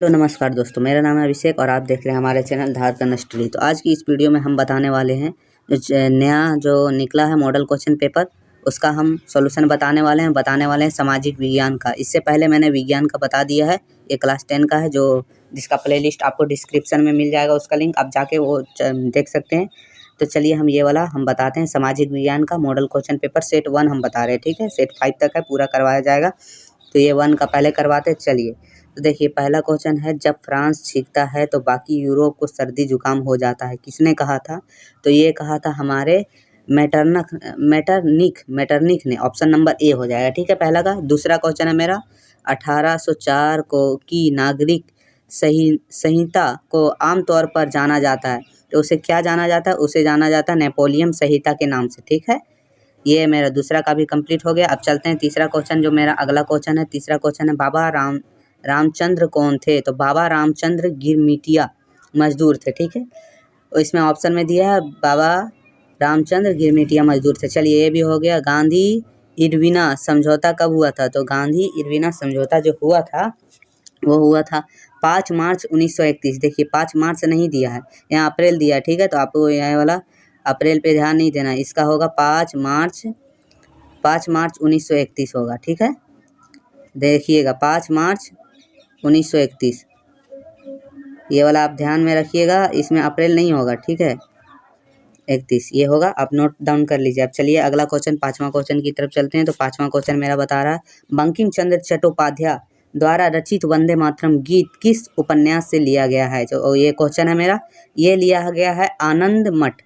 Hello नमस्कार दोस्तों, मेरा नाम है अभिषेक और आप देख रहे हैं हमारे चैनल धारकन स्टडी। तो आज की इस वीडियो में हम बताने वाले हैं नया जो निकला है मॉडल क्वेश्चन पेपर, उसका हम सॉल्यूशन बताने वाले हैं सामाजिक विज्ञान का। इससे पहले मैंने विज्ञान का बता दिया है, ये क्लास 10 का है, जो जिसका प्लेलिस्ट आपको डिस्क्रिप्शन में मिल जाएगा, उसका लिंक आप जाके वो देख सकते हैं। तो चलिए हम ये वाला हम बताते हैं सामाजिक विज्ञान का मॉडल क्वेश्चन पेपर सेट 1 हम बता रहे हैं, ठीक है। सेट 5 तक है, पूरा करवाया जाएगा, तो ये 1 का पहले करवाते हैं। चलिए तो देखिए, पहला क्वेश्चन है, जब फ्रांस छींकता है तो बाकी यूरोप को सर्दी जुकाम हो जाता है, किसने कहा था? तो ये कहा था हमारे मेटरनिक ने। ऑप्शन नंबर ए हो जाएगा, ठीक है, पहला का। दूसरा क्वेश्चन है मेरा, 1804 की नागरिक संहिता को आमतौर पर जाना जाता है, तो उसे क्या जाना जाता है? उसे जाना जाता है नेपोलियन संहिता के नाम से, ठीक है। ये मेरा दूसरा का भी कंप्लीट हो गया। अब चलते हैं तीसरा क्वेश्चन, जो मेरा अगला क्वेश्चन है। तीसरा क्वेश्चन है, बाबा रामचंद्र कौन थे? तो बाबा रामचंद्र गिरमिटिया मजदूर थे, ठीक है। और इसमें ऑप्शन में दिया है बाबा रामचंद्र गिरमिटिया मजदूर थे। चलिए ये भी हो गया। गांधी इरविना समझौता कब हुआ था? तो गांधी इरविना समझौता जो हुआ था वो हुआ था 5 मार्च 1931। देखिए 5 मार्च नहीं दिया है, यहाँ अप्रैल दिया है, ठीक है। तो आपको यह वाला अप्रैल पे ध्यान नहीं देना, इसका होगा 5 मार्च 1931 होगा, ठीक है। देखिएगा 5 मार्च 1931, ये वाला आप ध्यान में रखिएगा, इसमें अप्रैल नहीं होगा, ठीक है। 31 ये होगा, आप नोट डाउन कर लीजिए। अब चलिए अगला क्वेश्चन, पाँचवा क्वेश्चन की तरफ चलते हैं। तो पाँचवा क्वेश्चन मेरा बता रहा है, बंकिम चंद्र चट्टोपाध्याय द्वारा रचित वंदे मातरम गीत किस उपन्यास से लिया गया है? तो ये क्वेश्चन है मेरा, ये लिया गया है आनंद मठ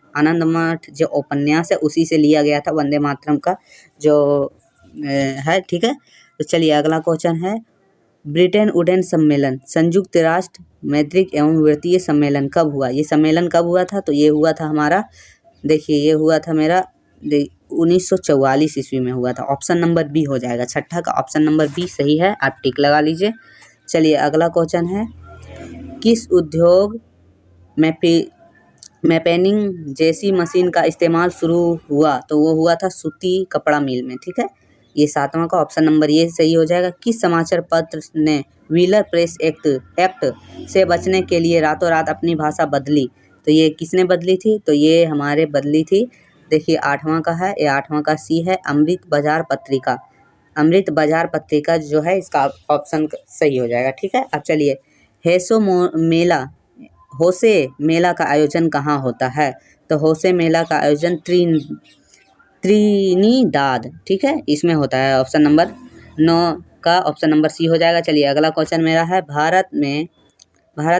जो उपन्यास है उसी से लिया गया था, वंदे मातरम का जो है, ठीक है। तो चलिए अगला क्वेश्चन है, ब्रिटेन वुडन सम्मेलन संयुक्त राष्ट्र मौद्रिक एवं वित्तीय सम्मेलन कब हुआ? ये सम्मेलन कब हुआ था? तो ये हुआ था हमारा, देखिए ये हुआ था मेरा 1944 ईस्वी में हुआ था। ऑप्शन नंबर बी हो जाएगा, छठा का ऑप्शन नंबर बी सही है, आप टिक लगा लीजिए। चलिए अगला क्वेश्चन है, किस उद्योग में मैपेनिंग जैसी मशीन का इस्तेमाल शुरू हुआ? तो वो हुआ था सूती कपड़ा मिल में, ठीक है। ये 7वां का ऑप्शन नंबर ये सही हो जाएगा। किस समाचार पत्र ने व्हीलर प्रेस एक्ट से बचने के लिए रातों रात अपनी भाषा बदली? तो ये किसने बदली थी? तो ये हमारे बदली थी, देखिए 8वां का है, ये 8वां का सी है, अमृत बाजार पत्रिका जो है, इसका ऑप्शन सही हो जाएगा, ठीक है। अब चलिए, होसे मेला का आयोजन कहाँ होता है? तो होसे मेला का आयोजन त्रिनिदाद, ठीक है, इसमें होता है। ऑप्शन नंबर 9 का ऑप्शन नंबर सी हो जाएगा। चलिए अगला क्वेश्चन मेरा है, भारत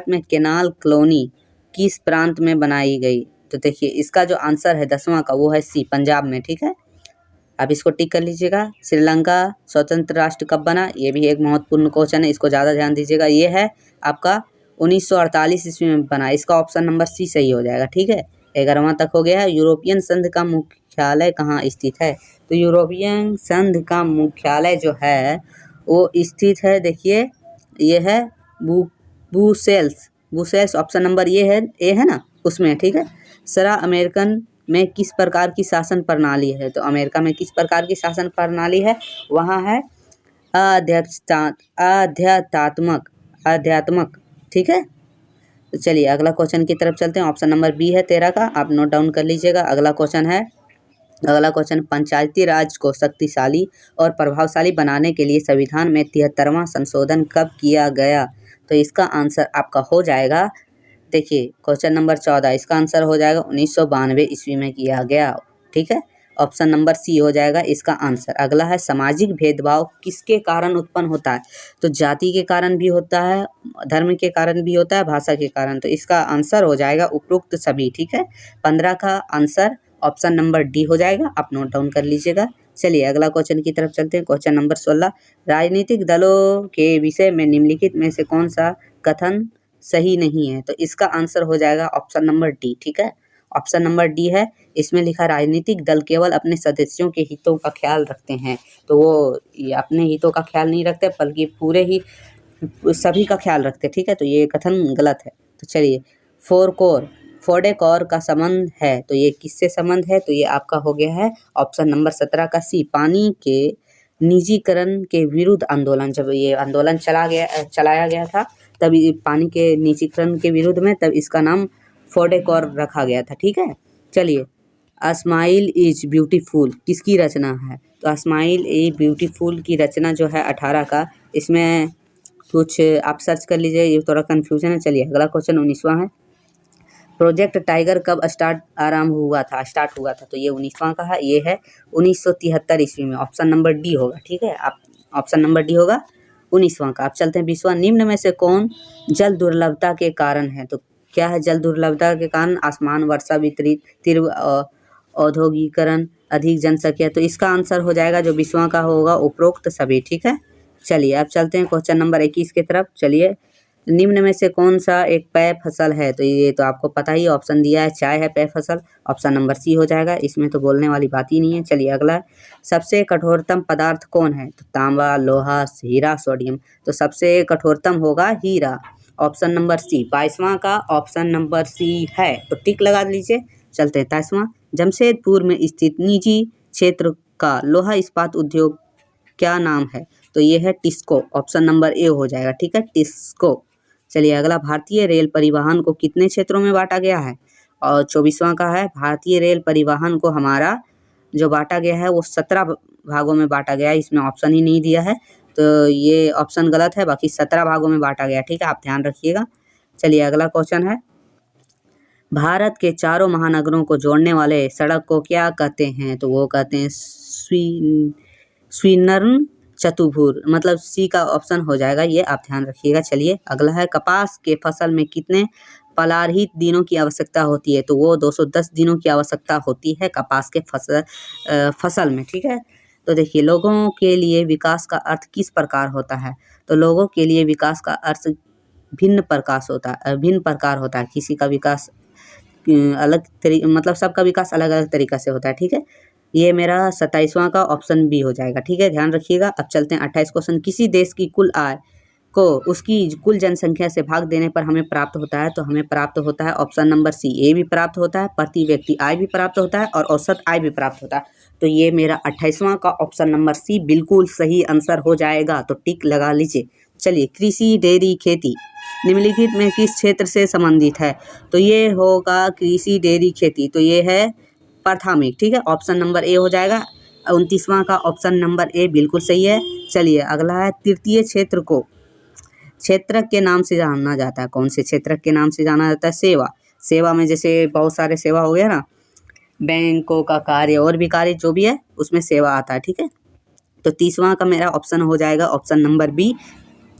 में केनाल कॉलोनी किस प्रांत में बनाई गई? तो देखिए इसका जो आंसर है 10वां का, वो है सी, पंजाब में, ठीक है। आप इसको टिक कर लीजिएगा। श्रीलंका स्वतंत्र राष्ट्र कब बना? ये भी एक महत्वपूर्ण क्वेश्चन है, इसको ज़्यादा ध्यान दीजिएगा। ये है आपका 1948 ईस्वी में बना, इसका ऑप्शन नंबर सी सही हो जाएगा, ठीक है। 11वां तक हो गया है। यूरोपियन संघ का मुख्यालय कहाँ स्थित है? तो यूरोपियन संघ का मुख्यालय जो है वो स्थित है, देखिए ये है ब्रुसेल्स, ऑप्शन नंबर ये है, ए है ना, उसमें, ठीक है। सरा अमेरिकन में किस प्रकार की शासन प्रणाली है? तो अमेरिका में किस प्रकार की शासन प्रणाली है? वहाँ है आध्यात्मक, ठीक है। तो चलिए अगला क्वेश्चन की तरफ चलते हैं। ऑप्शन नंबर बी है 13 का, आप नोट डाउन कर लीजिएगा। अगला क्वेश्चन, पंचायती राज को शक्तिशाली और प्रभावशाली बनाने के लिए संविधान में 73वां संशोधन कब किया गया? तो इसका आंसर आपका हो जाएगा, देखिए क्वेश्चन नंबर 14, इसका आंसर हो जाएगा 1992 ईस्वी में किया गया, ठीक है। ऑप्शन नंबर सी हो जाएगा इसका आंसर। अगला है, सामाजिक भेदभाव किसके कारण उत्पन्न होता है? तो जाति के कारण भी होता है, धर्म के कारण भी होता है, भाषा के कारण। तो इसका आंसर हो जाएगा उपरोक्त सभी, ठीक है। 15 का आंसर ऑप्शन नंबर डी हो जाएगा, आप नोट डाउन कर लीजिएगा। चलिए अगला क्वेश्चन की तरफ चलते हैं। क्वेश्चन नंबर 16, राजनीतिक दलों के विषय में निम्नलिखित में से कौन सा कथन सही नहीं है? तो इसका आंसर हो जाएगा ऑप्शन नंबर डी, ठीक है। ऑप्शन नंबर डी है, इसमें लिखा राजनीतिक दल केवल अपने सदस्यों के हितों का ख्याल रखते हैं। तो वो ये अपने हितों का ख्याल नहीं रखते, बल्कि पूरे ही सभी का ख्याल रखते, ठीक है। तो ये कथन गलत है। तो चलिए, फोर्डेकोर का संबंध है, तो ये किससे संबंध है? तो ये आपका हो गया है ऑप्शन नंबर 17 का सी, पानी के निजीकरण के विरुद्ध आंदोलन। जब ये आंदोलन चलाया गया था तब ये पानी के निजीकरण के विरुद्ध में तब इसका नाम फोडेकोर रखा गया था, ठीक है। चलिए, अ स्माइल इज ब्यूटीफुल किसकी रचना है? तो अ स्माइल इज ब्यूटीफुल की रचना जो है 18 का, इसमें कुछ आप सर्च कर लीजिए, ये थोड़ा कन्फ्यूजन है। चलिए अगला क्वेश्चन 19वां है, प्रोजेक्ट टाइगर कब आरंभ हुआ था, स्टार्ट हुआ था? तो ये 19वां का है, ये है 1973 ईस्वी में। ऑप्शन नंबर डी होगा, ठीक है। आप ऑप्शन नंबर डी होगा 19वां का। अब चलते हैं 20वां, निम्न में से कौन जल दुर्लभता के कारण है? तो क्या है जल दुर्लभता के कारण? आसमान, वर्षा, वितरित तीव्र औद्योगिकरण, अधिक जनसंख्या। तो इसका आंसर हो जाएगा जो 20वां का होगा उपरोक्त सभी, ठीक है। चलिए अब चलते हैं क्वेश्चन नंबर 21 की तरफ। चलिए, निम्न में से कौन सा एक पेय फसल है? तो ये तो आपको पता ही, ऑप्शन दिया है, चाय है पेय फसल। ऑप्शन नंबर सी हो जाएगा, इसमें तो बोलने वाली बात ही नहीं है। चलिए अगला, सबसे कठोरतम पदार्थ कौन है? तो तांबा, लोहा, हीरा, सोडियम। तो सबसे कठोरतम होगा हीरा, ऑप्शन नंबर सी। 22वां का ऑप्शन नंबर सी है, तो टिक लगा लीजिए। चलते हैं 23वां, जमशेदपुर में स्थित निजी क्षेत्र का लोहा इस्पात उद्योग क्या नाम है? तो ये है टिस्को, ऑप्शन नंबर ए हो जाएगा, ठीक है, टिस्को। चलिए अगला, भारतीय रेल परिवहन को कितने क्षेत्रों में बांटा गया है? और 24वां का है, भारतीय रेल परिवहन को हमारा जो बांटा गया है वो 17 भागों में बांटा गया है। इसमें ऑप्शन ही नहीं दिया है, तो ये ऑप्शन गलत है, बाकी 17 भागों में बांटा गया, ठीक है, आप ध्यान रखिएगा। चलिए अगला क्वेश्चन है, भारत के चारों महानगरों को जोड़ने वाले सड़क को क्या कहते हैं? तो वो कहते हैं स्वर्णिम चतुर्भुज, मतलब सी का ऑप्शन हो जाएगा, ये आप ध्यान रखिएगा। चलिए अगला है, कपास के फसल में कितने पलारहित दिनों की आवश्यकता होती है? तो वो 210 दिनों की आवश्यकता होती है कपास के फसल में, ठीक है। तो देखिए, लोगों के लिए विकास का अर्थ किस प्रकार होता है? तो लोगों के लिए विकास का अर्थ भिन्न प्रकार होता है। किसी का विकास मतलब सबका विकास अलग अलग तरीका से होता है, ठीक है। ये मेरा 27वां का ऑप्शन बी हो जाएगा, ठीक है, ध्यान रखिएगा। अब चलते हैं 28 क्वेश्चन, किसी देश की कुल आय को उसकी कुल जनसंख्या से भाग देने पर हमें प्राप्त होता है? तो हमें प्राप्त होता है ऑप्शन नंबर सी, ए भी प्राप्त होता है, प्रति व्यक्ति आय भी प्राप्त होता है और औसत आय भी प्राप्त होता है। तो ये मेरा 28वां का ऑप्शन नंबर सी बिल्कुल सही आंसर हो जाएगा, तो टिक लगा लीजिए। चलिए, कृषि, डेयरी, खेती निम्नलिखित में किस क्षेत्र से संबंधित है? तो ये होगा कृषि, डेयरी, खेती, तो ये है प्राथमिक, ठीक है, ऑप्शन नंबर ए हो जाएगा। 29वां का ऑप्शन नंबर ए बिल्कुल सही है। चलिए अगला है, तृतीय क्षेत्र को क्षेत्रक के नाम से जाना जाता है। कौन से क्षेत्रक के नाम से जाना जाता है? सेवा। सेवा में जैसे बहुत सारे सेवा हो गया ना, बैंकों का कार्य और भी कार्य जो भी है उसमें सेवा आता है, ठीक है। तो 30वां का मेरा ऑप्शन हो जाएगा ऑप्शन नंबर बी,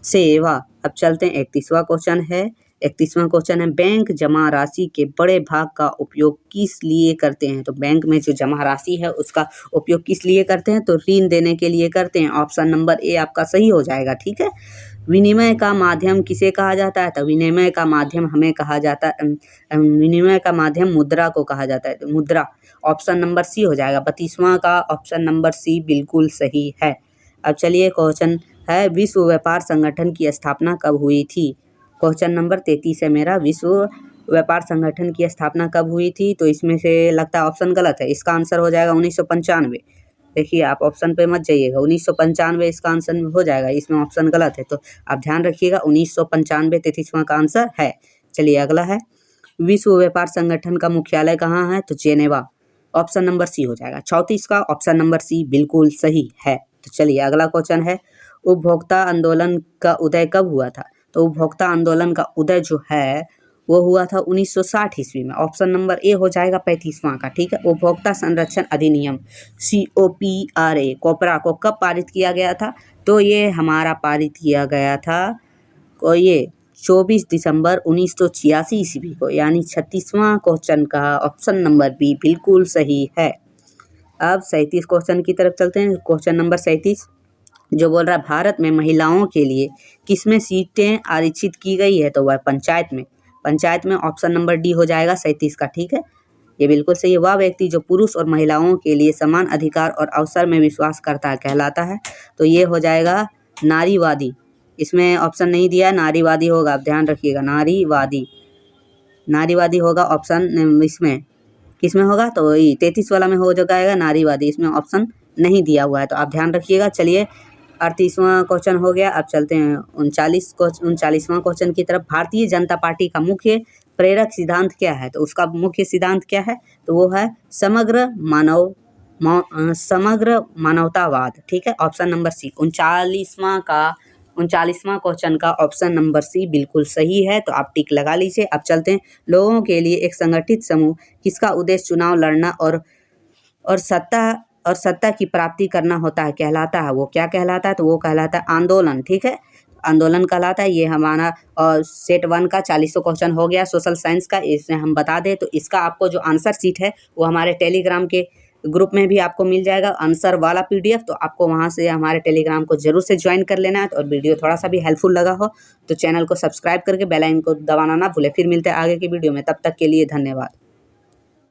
सेवा। अब चलते हैं 31वां क्वेश्चन है। 31वां क्वेश्चन है, बैंक जमा राशि के बड़े भाग का उपयोग किस लिए करते हैं? तो बैंक में जो जमा राशि है उसका उपयोग किस लिए करते हैं? तो ऋण देने के लिए करते हैं, ऑप्शन नंबर ए आपका सही हो जाएगा, ठीक है। विनिमय का माध्यम किसे कहा जाता है? तो विनिमय का माध्यम हमें कहा जाता है, विनिमय का माध्यम मुद्रा को कहा जाता है, तो मुद्रा, ऑप्शन नंबर सी हो जाएगा। 32वां का ऑप्शन नंबर सी बिल्कुल सही है। अब चलिए क्वेश्चन है, विश्व व्यापार संगठन की स्थापना कब हुई थी? क्वेश्चन नंबर 33 है मेरा, विश्व व्यापार संगठन की स्थापना कब हुई थी? तो इसमें से लगता है ऑप्शन गलत है, इसका आंसर हो जाएगा 1995। देखिए आप ऑप्शन पे मत जाइएगा, 1995 इसका आंसर हो जाएगा, इसमें ऑप्शन गलत है, तो आप ध्यान रखिएगा 1995 33वां का आंसर है। चलिए अगला है, विश्व व्यापार संगठन का मुख्यालय कहाँ है? तो जेनेवा, ऑप्शन नंबर सी हो जाएगा। 34 का ऑप्शन नंबर सी बिल्कुल सही है। तो चलिए अगला क्वेश्चन है, उपभोक्ता आंदोलन का उदय कब हुआ था? तो उपभोक्ता आंदोलन का उदय जो है वो हुआ था 1960 ईस्वी में, ऑप्शन नंबर ए हो जाएगा 35वां का, ठीक है। उपभोक्ता संरक्षण अधिनियम COPRA कोपरा को कब पारित किया गया था? तो ये हमारा पारित किया गया था ये 24 दिसंबर 1986 ईस्वी को, यानी 36वां क्वेश्चन का ऑप्शन नंबर बी बिल्कुल सही है। अब 37 क्वेश्चन की तरफ चलते हैं। क्वेश्चन नंबर 37 जो बोल रहा है, भारत में महिलाओं के लिए किसमें सीटें आरक्षित की गई है? तो वह पंचायत में ऑप्शन नंबर डी हो जाएगा 37 का, ठीक है, ये बिल्कुल सही है। वह व्यक्ति जो पुरुष और महिलाओं के लिए समान अधिकार और अवसर में विश्वास करता है कहलाता है, तो ये हो जाएगा नारीवादी। इसमें ऑप्शन नहीं दिया, नारीवादी होगा, आप ध्यान रखिएगा, नारीवादी होगा ऑप्शन, इसमें किसमें होगा? तो वही 33 वाला में हो जाएगा नारीवादी, इसमें ऑप्शन नहीं दिया हुआ है, तो आप ध्यान रखिएगा। चलिए 38वां क्वेश्चन हो गया। अब चलते हैं 39वां क्वेश्चन की तरफ। भारतीय जनता पार्टी का मुख्य प्रेरक सिद्धांत क्या है? तो उसका मुख्य सिद्धांत क्या है? तो वो है समग्र मानवतावाद। ठीक है, ऑप्शन नंबर सी। 39वां क्वेश्चन का ऑप्शन नंबर सी बिल्कुल सही है, तो आप टिक लगा लीजिए। अब चलते हैं, लोगों के लिए एक संगठित समूह किसका उद्देश्य चुनाव लड़ना और सत्ता की प्राप्ति करना होता है, कहलाता है। वो क्या कहलाता है? तो वो कहलाता है आंदोलन। ठीक है, आंदोलन कहलाता है। ये हमारा सेट 1 का 40वां क्वेश्चन हो गया सोशल साइंस का। इसमें हम बता दें तो इसका आपको जो आंसर शीट है वो हमारे टेलीग्राम के ग्रुप में भी आपको मिल जाएगा, आंसर वाला PDF। तो आपको वहाँ से हमारे टेलीग्राम को जरूर से ज्वाइन कर लेना है। और वीडियो थोड़ा सा भी हेल्पफुल लगा हो तो चैनल को सब्सक्राइब करके बेल आइकन को दबाना ना भूले। फिर मिलते हैं आगे की वीडियो में, तब तक के लिए धन्यवाद।